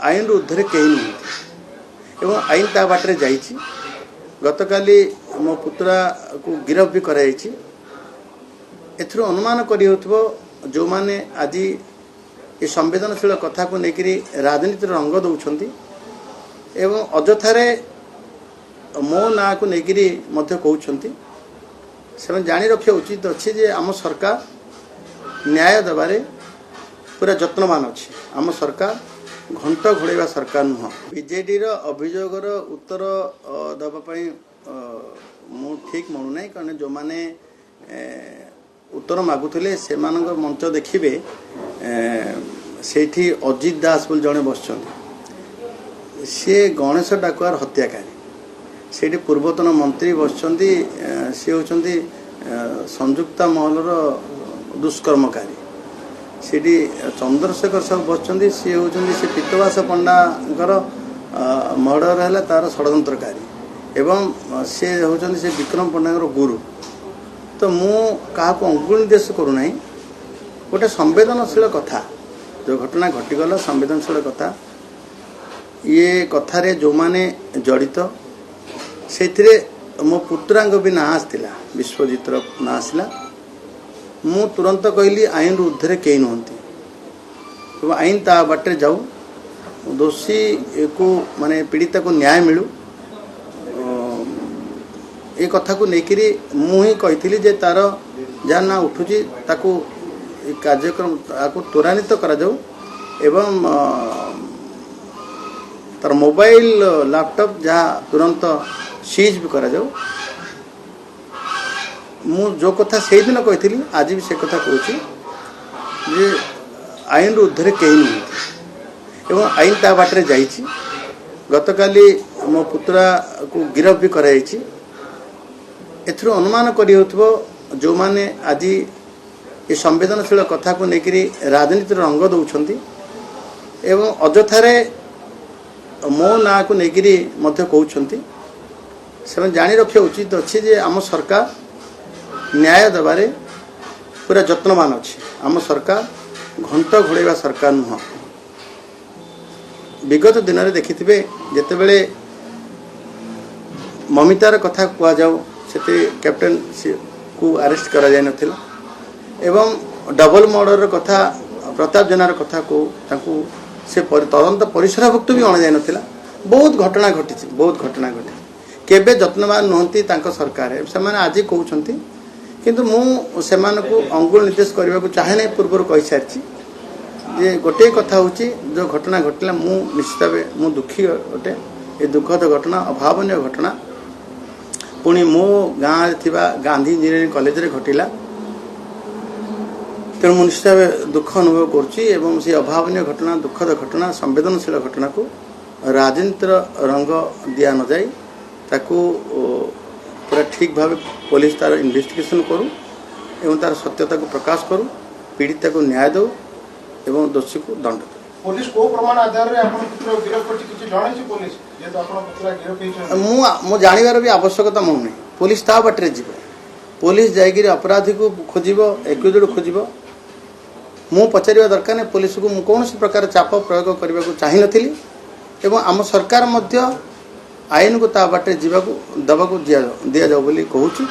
आईन ऊर्धे कहीं नहीं आईन ता बाटर जाइए गतकाली मो पुत्रा को गिरफ भी कराई एथर अनुमान कर जो माने आज ये संवेदनशील कथा को लेकर राजनीति रंग दौरान एवं अजथारे मो ना को लेकर कहते से जाणी रखा उचित अच्छे जे आम सरकार न्याय देवारे पूरा यत्नवान अच्छे आम सरकार घंट घोड़ाइवा सरकार नुह बीजेडी अभियोगर उत्तर देवाई मु ठीक मनुना कारण जो माने उत्तर मागुले से मंच देखिए से अजित दास बोल जड़े बस सी गणेश डाकुआर हत्याकारी से पूर्वतन मंत्री बस सी होती संयुक्ता महलर दुष्कर्मकारी से चंद्रशेखर साहू बस सी होती से पीतवास पंडाकर मर्डर है तार षड्यंत्रकारी एवं सी होती से विक्रम पंडा गुरु तो मु क्या अंगुल निर्देश करूना गोटे संवेदनशील कथा जो घटना घटीगला संवेदनशील कथा ये कथार जो माने जड़ित से मो पुत्रांग भी ना आसला विश्वजित ना आसला मु तुरंत कहली आईन ऊर्धे कहीं नुहति आईन ता बाटे जाऊ दोषी को माने पीड़िता को न्याय मिलू ये कथा को लेकर मुझे कही जे तार जहाँ ना उठुची ताकू कार्यक्रम त्वरान्वित करा जाऊ एवं तार मोबाइल लैपटॉप जहाँ तुरंत सीज भी करा जाऊ मु जो कथा से दिन कही आज भी से कथा कहूँ आईन ऊर्धे कहीं नहीं आईन ता बाटर जाइए गतकाली मो पुत्रा को गिरफ भी कराई एथर अनुमान कर जो माने आज ये संवेदनशील कथा को लेकर राजनीति रंग दौरान एवं अजथारे मो ना को लेकर कहते से जाणी रखा उचित अच्छे जे आम सरकार न्याय देवारे पूरा यत्नवान अच्छे आम सरकार घंट घोड़ाइवा सरकार नुह विगत दिन में देखिथे जितेबले ममितार कथा कहुँ से कैप्टेन को अरेस्ट करा जाय नथिला एवं डबल मर्डर कथा प्रताप जेनार कथा को से तदंत परिसरभुक्त भी अणा जाय नथिला बहुत घटना घटी बहुत घटना घटी केबे यत्नवान नुहति सरकार से आज कहते किंतु मु से अंगुल निर्देश करने को चाहे नहीं पूर्व कही सारी जे गोटे कथा हूँ जो घटना घटला मु निश्चित भाव मु दुखी गोटे ये दुखद घटना अभावनीय घटना पुणी मो गाँव गांधी इंजीनियरिंग कॉलेज रे घटिला तेणु मु निश्चित भाव दुख अनुभव करुँच से अभावनीय घटना दुखद घटना संवेदनशील घटना को राजनीतिर रंग दिया न जाए ताकू पूरा ठीक भाव पुलिस तार इन्वेस्टिगेशन करू एवं तार सत्यता को प्रकाश करू पीड़िता को न्याय दो एवं दोषी को दंड दो पुलिस को प्रमाण आधार रे आपण पुत्र गिरफ करछि किछि जणाई छि पुलिस जे तो आपण पुत्र गिरफ हेछ मु जानिबार भी आवश्यकता मन नहीं पुलिस ता बाटरे जीव पुलिस जाइगिर अपराधी को खोजिबो एक्यूज्ड खोजिबो मु पचारिबा दरकार नै पुलिस को मु कोनोसी प्रकार चाप प्रयोग करबा को चाहि नथिली एवं आम सरकार मध्य आईन को ता बाटरे जीवा को दबा को दिया जाऊ बोली कहूछि